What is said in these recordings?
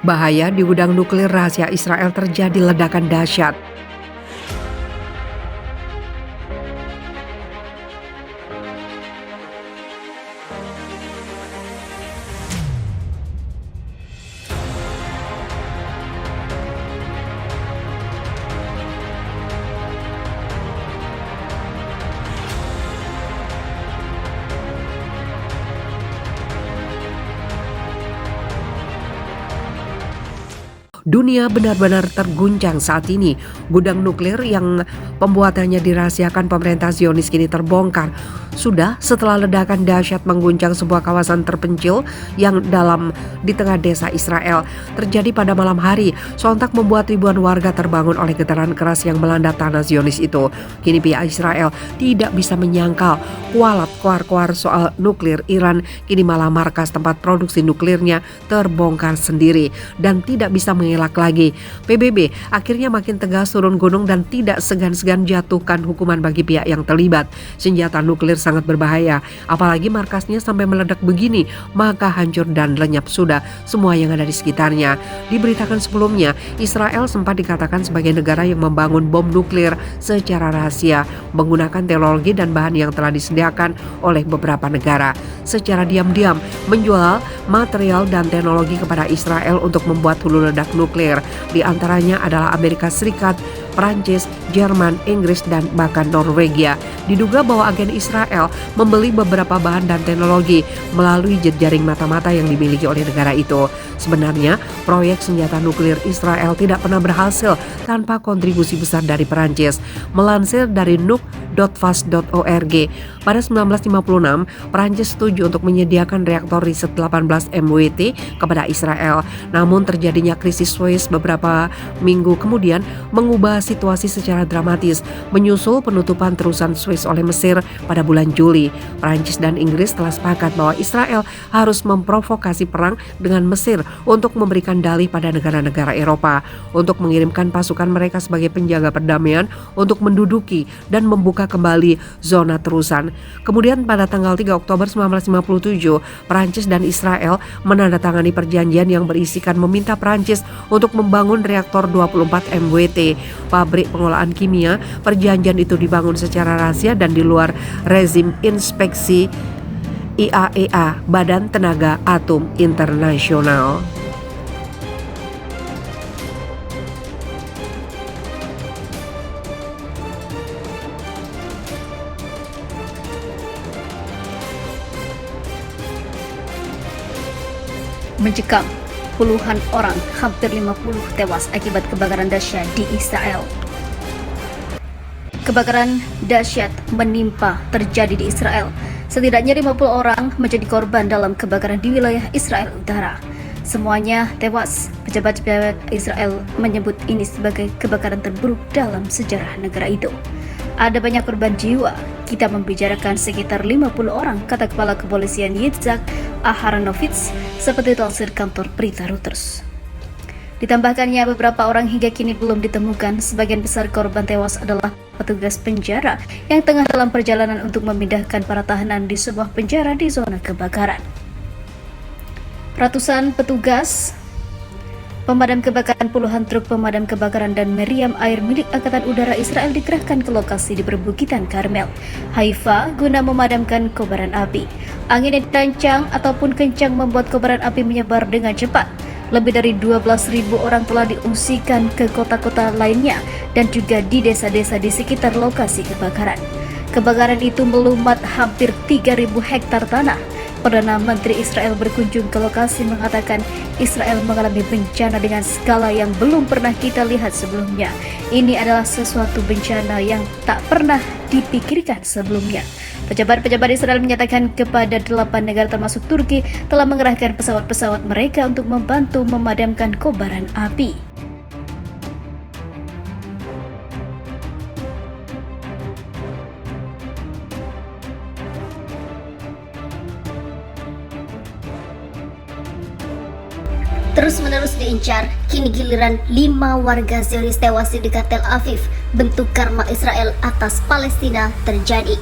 Bahaya di gudang nuklir rahasia Israel terjadi ledakan dahsyat. Dunia benar-benar terguncang saat ini. Gudang nuklir yang pembuatannya dirahasiakan pemerintah Zionis kini terbongkar. Sudah setelah ledakan dahsyat mengguncang sebuah kawasan terpencil yang di tengah desa Israel. Terjadi pada malam hari, sontak membuat ribuan warga terbangun oleh getaran keras yang melanda tanah Zionis itu. Kini pihak Israel tidak bisa menyangkal kualat koar-koar soal nuklir Iran, kini malah markas tempat produksi nuklirnya terbongkar sendiri dan tidak bisa mengelak lagi. PBB akhirnya makin tegas turun gunung dan tidak segan-segan jatuhkan hukuman bagi pihak yang terlibat. Senjata nuklir sangat berbahaya, apalagi markasnya sampai meledak begini, maka hancur dan lenyap sudah semua yang ada di sekitarnya. Diberitakan sebelumnya, Israel sempat dikatakan sebagai negara yang membangun bom nuklir secara rahasia menggunakan teknologi dan bahan yang telah disediakan oleh beberapa negara. Secara diam-diam menjual material dan teknologi kepada Israel untuk membuat hulu ledak nuklir. Di antaranya adalah Amerika Serikat, Prancis, Jerman, Inggris, dan bahkan Norwegia. Diduga bahwa agen Israel membeli beberapa bahan dan teknologi melalui jejaring mata-mata yang dimiliki oleh negara itu. Sebenarnya, proyek senjata nuklir Israel tidak pernah berhasil tanpa kontribusi besar dari Prancis. Melansir dari nuk.fast.org, pada 1956, Prancis setuju untuk menyediakan reaktor riset 18 MWT kepada Israel. Namun terjadinya krisis Suez beberapa minggu kemudian mengubah situasi secara dramatis. Menyusul penutupan terusan Suez oleh Mesir pada bulan Juli, Prancis dan Inggris telah sepakat bahwa Israel harus memprovokasi perang dengan Mesir untuk memberikan dalih pada negara-negara Eropa untuk mengirimkan pasukan mereka sebagai penjaga perdamaian untuk menduduki dan membuka kembali zona terusan. Kemudian pada tanggal 3 Oktober 1957, Prancis dan Israel menandatangani perjanjian yang berisikan meminta Prancis untuk membangun reaktor 24 MWT, pabrik pengolahan kimia. Perjanjian itu dibangun secara rahasia dan di luar rezim inspeksi IAEA, Badan Tenaga Atom Internasional. Mencekam, puluhan orang, hampir 50 tewas akibat kebakaran dahsyat di Israel. Kebakaran dahsyat menimpa terjadi di Israel. Setidaknya 50 orang menjadi korban dalam kebakaran di wilayah Israel Utara. Semuanya tewas. Pejabat-pejabat Israel menyebut ini sebagai kebakaran terburuk dalam sejarah negara itu. Ada banyak korban jiwa. Kita membicarakan sekitar 50 orang, kata Kepala Kepolisian Yitzhak Aharonovitz, seperti dilansir kantor berita Reuters. Ditambahkannya, beberapa orang hingga kini belum ditemukan. Sebagian besar korban tewas adalah petugas penjara yang tengah dalam perjalanan untuk memindahkan para tahanan di sebuah penjara di zona kebakaran. Ratusan petugas pemadam kebakaran, puluhan truk pemadam kebakaran dan meriam air milik Angkatan Udara Israel dikerahkan ke lokasi di perbukitan Karmel, Haifa guna memadamkan kobaran api. Angin yang kencang ataupun kencang membuat kobaran api menyebar dengan cepat. Lebih dari 12.000 orang telah diungsikan ke kota-kota lainnya dan juga di desa-desa di sekitar lokasi kebakaran. Kebakaran itu melumat hampir 3.000 hektar tanah. Perdana Menteri Israel berkunjung ke lokasi mengatakan Israel mengalami bencana dengan skala yang belum pernah kita lihat sebelumnya. Ini adalah sesuatu bencana yang tak pernah dipikirkan sebelumnya. Pejabat-pejabat Israel menyatakan kepada 8 negara termasuk Turki telah mengerahkan pesawat-pesawat mereka untuk membantu memadamkan kobaran api. Terus-menerus diincar, kini giliran 5 warga Zionis tewas di dekat Tel Aviv. Bentuk karma Israel atas Palestina terjadi.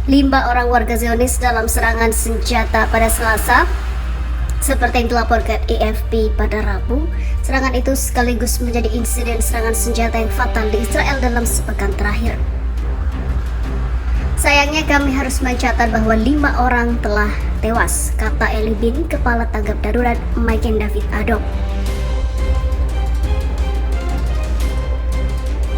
5 orang warga Zionis dalam serangan senjata pada Selasa Seperti yang dilaporkan AFP pada Rabu, serangan itu sekaligus menjadi insiden serangan senjata yang fatal di Israel dalam sepekan terakhir. Sayangnya kami harus mencatat bahwa 5 orang telah tewas, kata Eli Bin, Kepala Tanggap Darurat Magen David Adom.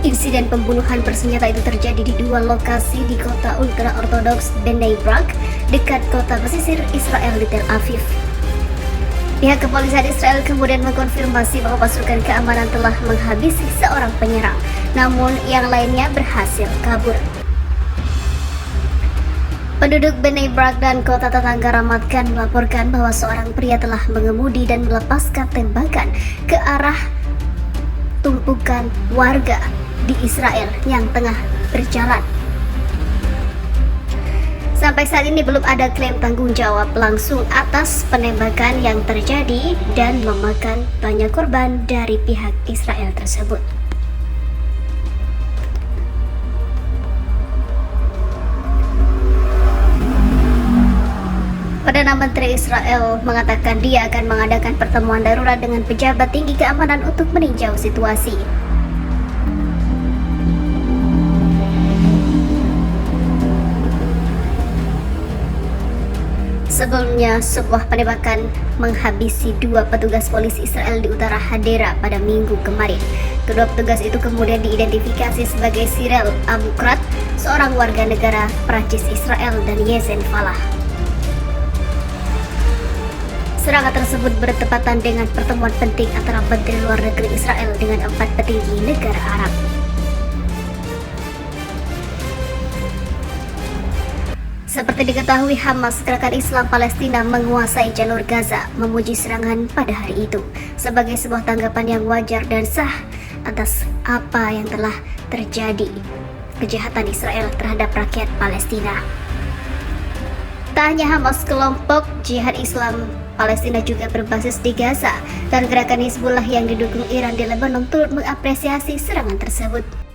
Insiden pembunuhan bersenjata itu terjadi di 2 lokasi di kota ultra-ortodoks Bnei Brak, dekat kota pesisir Israel di Tel Aviv. Pihak kepolisian Israel kemudian mengkonfirmasi bahwa pasukan keamanan telah menghabisi seorang penyerang, namun yang lainnya berhasil kabur. Penduduk Bnei Brak dan kota tetangga Ramat Gan melaporkan bahwa seorang pria telah mengemudi dan melepaskan tembakan ke arah tumpukan warga di Israel yang tengah berjalan. Sampai saat ini belum ada klaim tanggung jawab langsung atas penembakan yang terjadi dan memakan banyak korban dari pihak Israel tersebut. Perdana Menteri Israel mengatakan dia akan mengadakan pertemuan darurat dengan pejabat tinggi keamanan untuk meninjau situasi. Sebelumnya, sebuah penembakan menghabisi 2 petugas polisi Israel di utara Hadera pada Minggu kemarin. Kedua petugas itu kemudian diidentifikasi sebagai Cyril Abu Krat, seorang warga negara Prancis Israel, dan Yezen Falah. Serangan tersebut bertepatan dengan pertemuan penting antara Menteri Luar Negeri Israel dengan 4 petinggi negara Arab. Seperti diketahui, Hamas, gerakan Islam Palestina, menguasai jalur Gaza, memuji serangan pada hari itu sebagai sebuah tanggapan yang wajar dan sah atas apa yang telah terjadi, kejahatan Israel terhadap rakyat Palestina. Tak hanya Hamas, kelompok Jihad Islam Palestina juga berbasis di Gaza dan gerakan Hizbullah yang didukung Iran di Lebanon turut mengapresiasi serangan tersebut.